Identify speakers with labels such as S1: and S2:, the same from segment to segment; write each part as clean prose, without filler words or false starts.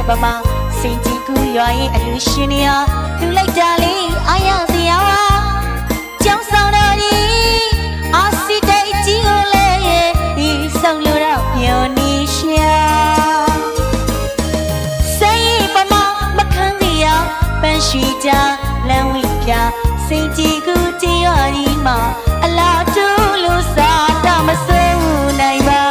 S1: ပမာစိတ်ကြီးကူရွာရင်အလူရှင်နေရလူလိုက်တာလေးအားရစရာပါကြောင်ဆောင်တော်ကြီးအာစီတိတ်ကြီးကိုလည်းဒီဆောင်လို့တော့မျောနေရှာစိတ်ပမာမခံရပန်းရှိကြလမ်းဝိပြစိတ်ကြီးကူကြည်ရွာဒီမှာအလားတူလို့စားတမစိုးနိုင်ပါ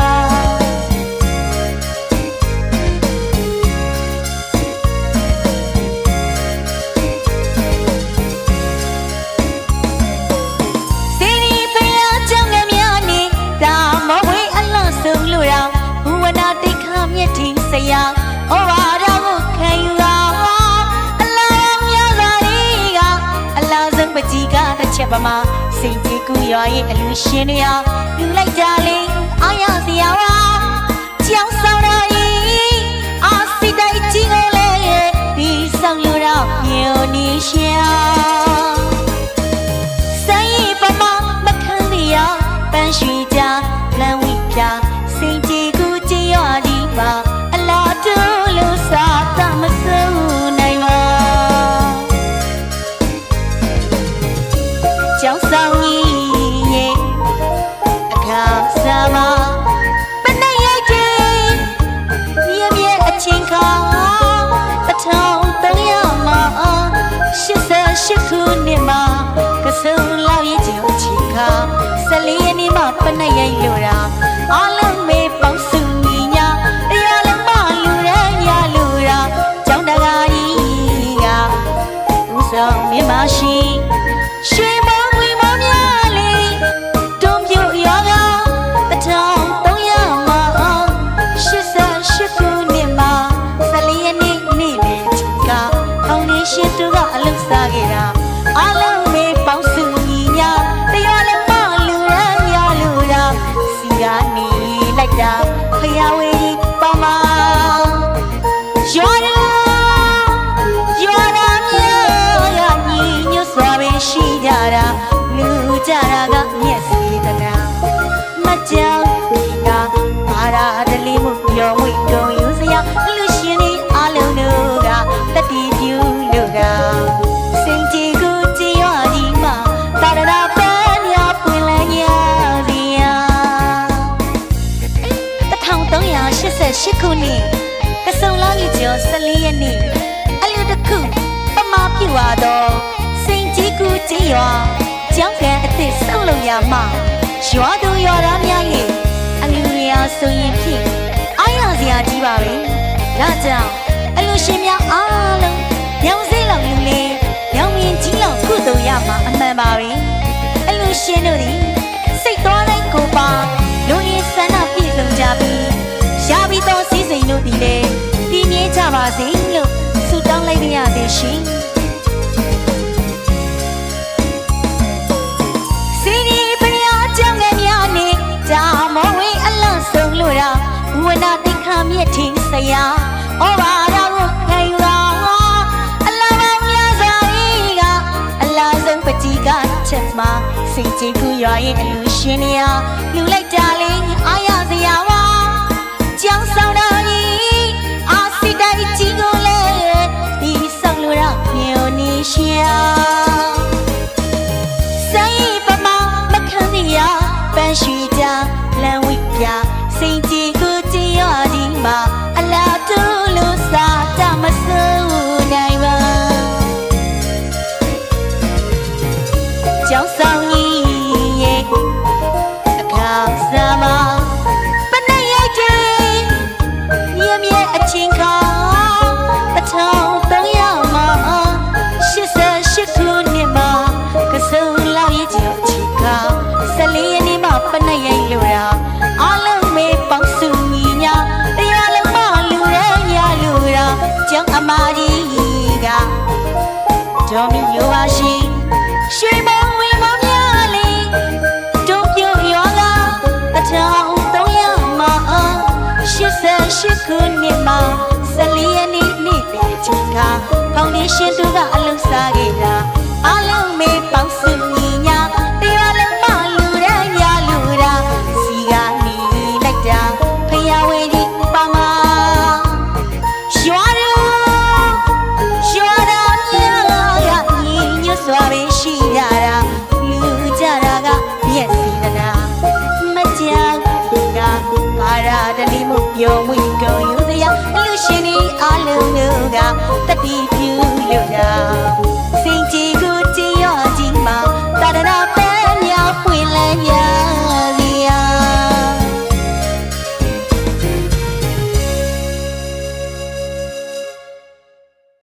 S1: မြတ်တင်စရာဩဘာတော်ကိုခံယူတော်အလားမြတ်စွာကြီးကအလားဆုံးပကြီးကတစ်ချက်ပါမှာစိတ်ကြီးကူရွာရဲ့အလူရှင်တွေဟာလူလိုက်ကြလေအားရစရာပါကြောင်ဆောင်တော်ကြီးအာစီတိုက်ကြီးကိုလည်းဒီဆောင်လို့တော့မျိုးနေရှာဆိုင်ပမာမခံရပန်းရှိကြလမ်းဝိပြစိတ်ကြီးကူကြည်ရွာဒီပါအလားတူလို့စားတမစိုးနိုင်ပါကြောင်ဆောင်ကြီးရဲ့အခါစားမှာပနေရိုက်ခြင်းမြဲမြဲအချင်းခါ1300မှာ88ခုနှစ်မှာကစုံလောက်ရဲ့ကြောင်ချင်းခါ14ရက်နေ့မှာပနေရိုက်လို့တာအားလုံးမေးပေါင်းစုညီညာတရားလုံးမလူရဲရလူရာကျောင်းတကာကြီးကဦးဆောင်မြင်မရှိရွှေမောင်ဝီမောင်များလေးတွန်းပြရောက1300မှာ88ခုနှစ်မှာ14ရက်နေ့နေ့လယ်ချိန်ကဖောင်ဒေးရှင်းတို့ကအလုပ်စားခဲ့တာအားလုံးမေးပေါင်းစုညီညာတရားလုံးမလူရဲရလူရာစီကနေလိုက်တာဖယားဝေးပါမရောရမြာညီညွတ်စွာပဲရှိကြတာလူကြတာကမျက်စိတနာမကြောက်ဒီကဘာသာတလေးမှုပြောဝိတုံယူစရာလူရှင်တွေအားလုံးတို့ကတတိပြုလို့ကစိတ်ကြည်ကိုကြည်ရွာဒီမှာတာရတာပန်းများပွင့်လန်းညာစီယာ1388ခုနှစ်ကစုံလာကြီးကျော်14ရက်နေ့အလူတစ်ခုပမာပြွာတော့စိန်ကြီးကူကြီးရွာကျောင်းကန်အစ်စ်ဆောက်လုပ်ရမှာရွာသူရွာသားများရဲ့အလူရဆိုရင်ဖြင့်အားရစရာကြီးပါပဲဒါကြောင့်အလူရှင်များအားလုံးညောင်စေးလောက်လူလေးညောင်ရင်ကြီးလောက်ကုသိုလ်ရမှာအမှန်ပါပဲအလူရှင်တို့သည်စိတ်သွားလိုက်ကိုပါလူရင်းဆန္ဒပြည့်စုံကြပြီးရပြီးတော့စည်းစိမ်တို့ဒီလေပြင်းမြဲကြပါစေလို့ဆုတောင်းလိုက်ရသည်ရှင်စီဒီပရိယာကြောင့်လည်းများနေဒါမဝေးအလန့်ဆုံးလို့တော့ဝနာတိခါမြင့်ထင်းစရာဩဘာတော်ကိုခံယူတော်အလားပါမြတ်စွာကြီးကအလားဆုံးပကြီးကချက်မှာစိတ်ကြည်ကူရွာရဲ့အလူရှင်နေရလူလိုက်ကြလေအားရစရာပါကြောင်ဆောင်တော်ကြီးအာစီတိုက်ကြီးကိုလည်းဒီဆောင်လို့တော့မျိုးနေရှာဆိုင်ပမာမခံရပန်းရှိကြလမ်းဝိပြစိတ်ကြီးကိုကြည်ရွာဒီမှာအလားတူလို့စားတမစိုးနိုင်ပါကြောင်ဆောင်ကြီးရဲ့အခါစားမှာအချင်းခါ1300မှာ88ခုနှစ်မှာကစုံလောက်ရဲ့ကြောင်ချင်းခါ14ရက်နေ့မှာပနဲ့ရိုက်လို့တာအားလုံးမေးပေါင်းစုညီညာတရားလုံးမလူရဲရလူတာကျောင်းအမကြီးကဒေါ်မီယိုပါရှိရွှေမောင်ဝီမောင်များလေးတွန်းပြရောက1300မှာ88ခုနှစ်မှာ14ရက်နေ့နေ့တည်းချိန်ကဖောင်ဒေးရှင်းတို့ကအလုံးစားခဲ့တာအားလုံးမေးပေါင်းစုညီညာတရားလုံးမလူရဲရလူတာစီကနေလိုက်တာဖယားဝေးဒီပါမရွာ ယုံဝီကုန်ယူစရာအလူရှင်ဒီအလုံးတို့က